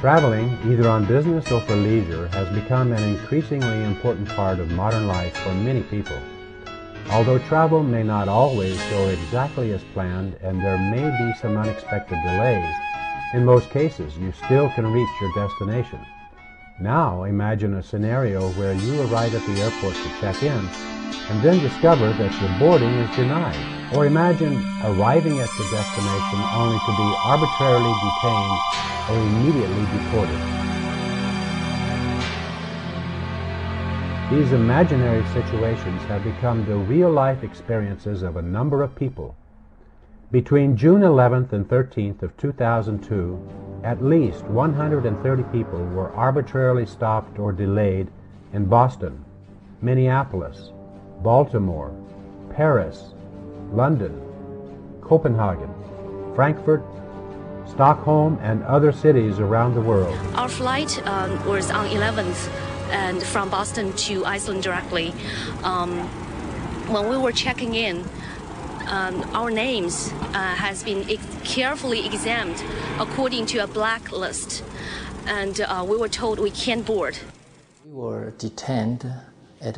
Traveling, either on business or for leisure, has become an increasingly important part of modern life for many people. Although travel may not always go exactly as planned and there may be some unexpected delays, in most cases you still can reach your destination. Now imagine a scenario where you arrive at the airport to check in and then discover that your boarding is denied. Or imagine arriving at your destination only to be arbitrarily detained or immediately deported. These imaginary situations have become the real-life experiences of a number of people. Between June 11th and 13th of 2002, at least 130 people were arbitrarily stopped or delayed in Boston, Minneapolis, Baltimore, Paris, London, Copenhagen, Frankfurt, Stockholm, and other cities around the world. Our flight was on 11th and from Boston to Iceland directly. When we were checking in, our names has been carefully examined according to a blacklist, and we were told we can't board. We were detained at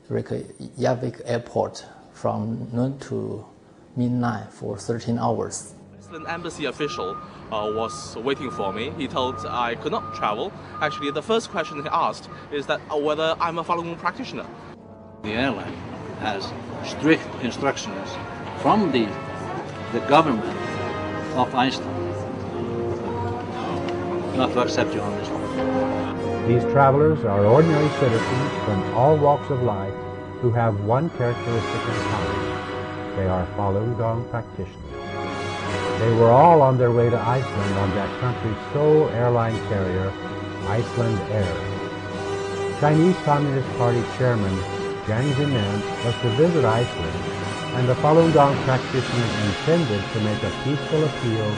Reykjavik airport from noon to midnight for 13 hours. Iceland embassy official was waiting for me. He told I could not travel. Actually, the first question he asked is that whether I'm a Falun Gong practitioner. The airline has strict instructions from the government of Iceland not to accept you on this one. These travelers are ordinary citizens from all walks of life who have one characteristic in common. They are Falun Gong practitioners. They were all on their way to Iceland on that country's sole airline carrier, Iceland Air. Chinese Communist Party Chairman Jiang Zemin was to visit Iceland, and the Falun Gong practitioners intended to make a peaceful appeal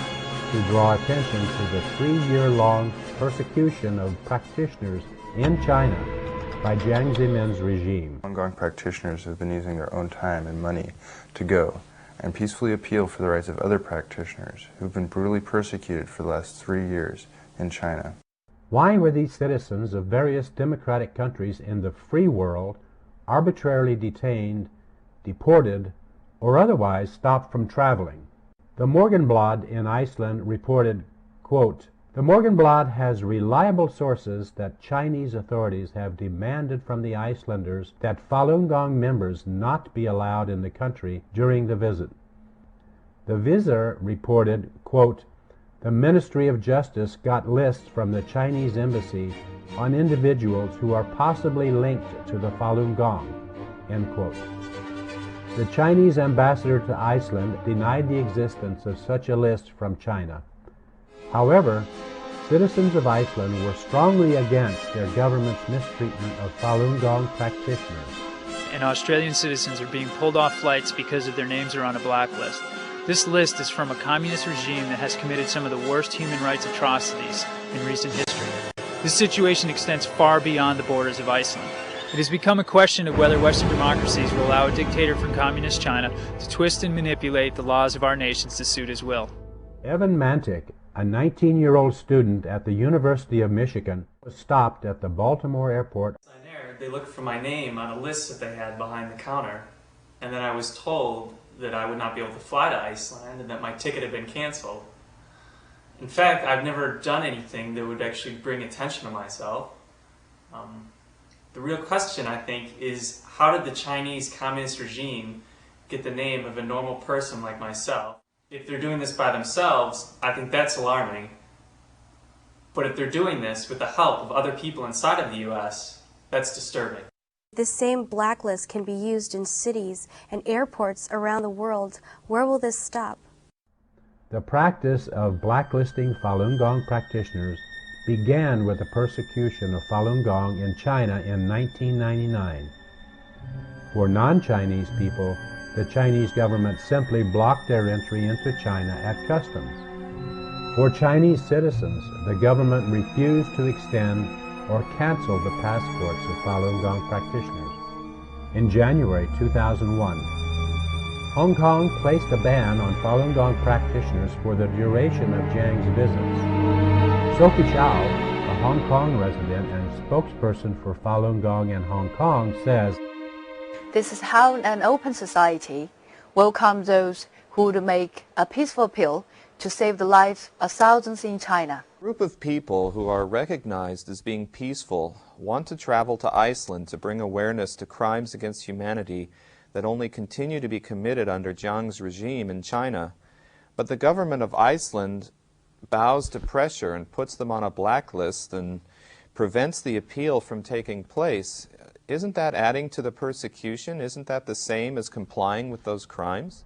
to draw attention to the 3-year-long persecution of practitioners in China by Jiang Zemin's regime. Falun Gong practitioners have been using their own time and money to go and peacefully appeal for the rights of other practitioners who've been brutally persecuted for the last 3 years in China. Why were these citizens of various democratic countries in the free world arbitrarily detained, deported, or otherwise stopped from traveling? The Morgenblad in Iceland reported, quote, "The Morgenblad has reliable sources that Chinese authorities have demanded from the Icelanders that Falun Gong members not be allowed in the country during the visit." The Visor reported, quote, "The Ministry of Justice got lists from the Chinese embassy on individuals who are possibly linked to the Falun Gong," end quote. The Chinese ambassador to Iceland denied the existence of such a list from China. However, citizens of Iceland were strongly against their government's mistreatment of Falun Gong practitioners. And Australian citizens are being pulled off flights because of their names are on a blacklist. This list is from a communist regime that has committed some of the worst human rights atrocities in recent history. This situation extends far beyond the borders of Iceland. It has become a question of whether Western democracies will allow a dictator from communist China to twist and manipulate the laws of our nations to suit his will. Evan Mantic, a 19-year-old student at the University of Michigan, was stopped at the Baltimore airport. They looked for my name on a list that they had behind the counter, and then I was told that I would not be able to fly to Iceland and that my ticket had been canceled. In fact, I've never done anything that would actually bring attention to myself. The real question, I think, is how did the Chinese Communist regime get the name of a normal person like myself? If they're doing this by themselves, I think that's alarming. But if they're doing this with the help of other people inside of the U.S., that's disturbing. This same blacklist can be used in cities and airports around the world. Where will this stop? The practice of blacklisting Falun Gong practitioners began with the persecution of Falun Gong in China in 1999. For non-Chinese people, the Chinese government simply blocked their entry into China at customs. For Chinese citizens, the government refused to extend or cancel the passports of Falun Gong practitioners. In January 2001, Hong Kong placed a ban on Falun Gong practitioners for the duration of Jiang's visits. Sophie Chow, a Hong Kong resident and spokesperson for Falun Gong in Hong Kong, says, "This is how an open society welcomes those who would make a peaceful appeal to save the lives of thousands in China." A group of people who are recognized as being peaceful want to travel to Iceland to bring awareness to crimes against humanity that only continue to be committed under Jiang's regime in China. But the government of Iceland bows to pressure and puts them on a blacklist and prevents the appeal from taking place. Isn't that adding to the persecution? Isn't that the same as complying with those crimes?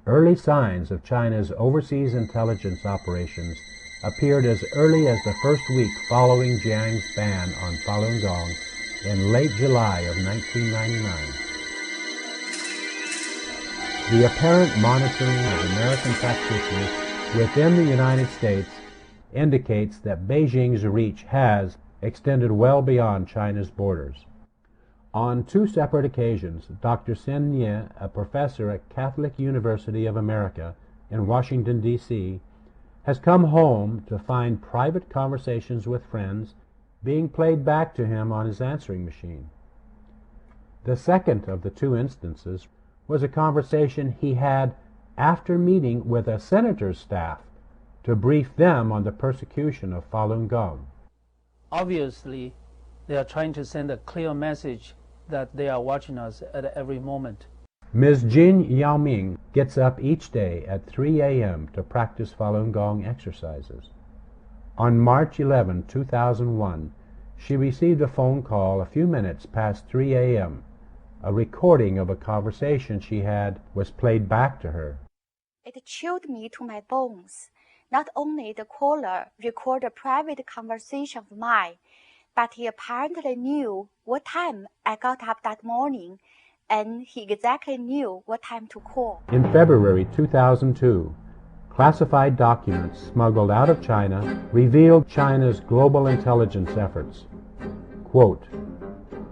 Early signs of China's overseas intelligence operations appeared as early as the first week following Jiang's ban on Falun Gong in late July of 1999. The apparent monitoring of American practitioners within the United States indicates that Beijing's reach has extended well beyond China's borders. On two separate occasions, Dr. Sen Nye, a professor at Catholic University of America in Washington, D.C., has come home to find private conversations with friends being played back to him on his answering machine. The second of the two instances was a conversation he had after meeting with a senator's staff to brief them on the persecution of Falun Gong. Obviously, they are trying to send a clear message that they are watching us at every moment. Ms. Jin Yaoming gets up each day at 3 a.m. to practice Falun Gong exercises. On March 11, 2001, she received a phone call a few minutes past 3 a.m. A recording of a conversation she had was played back to her. It chilled me to my bones. Not only the caller recorded a private conversation of mine, but he apparently knew what time I got up that morning, and he exactly knew what time to call. In February 2002, classified documents smuggled out of China revealed China's global intelligence efforts. Quote,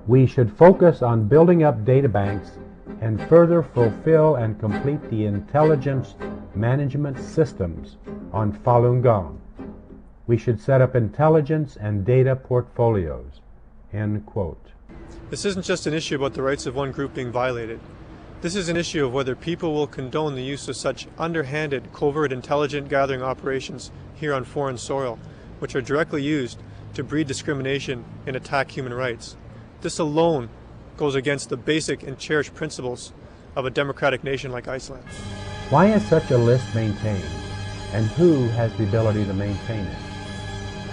"We should focus on building up data banks and further fulfill and complete the intelligence management systems on Falun Gong. We should set up intelligence and data portfolios." End quote. This isn't just an issue about the rights of one group being violated. This is an issue of whether people will condone the use of such underhanded, covert intelligence gathering operations here on foreign soil, which are directly used to breed discrimination and attack human rights. This alone goes against the basic and cherished principles of a democratic nation like Iceland. Why is such a list maintained, and who has the ability to maintain it?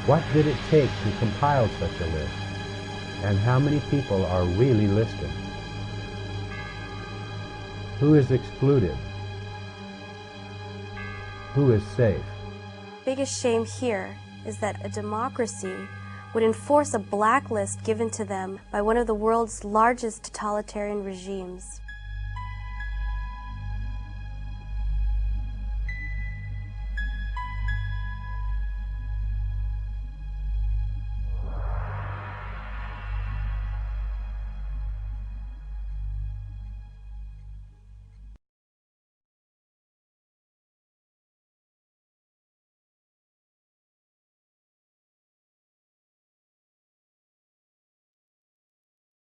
What did it take to compile such a list, and how many people are really listed? Who is excluded? Who is safe? Biggest shame here is that a democracy would enforce a blacklist given to them by one of the world's largest totalitarian regimes.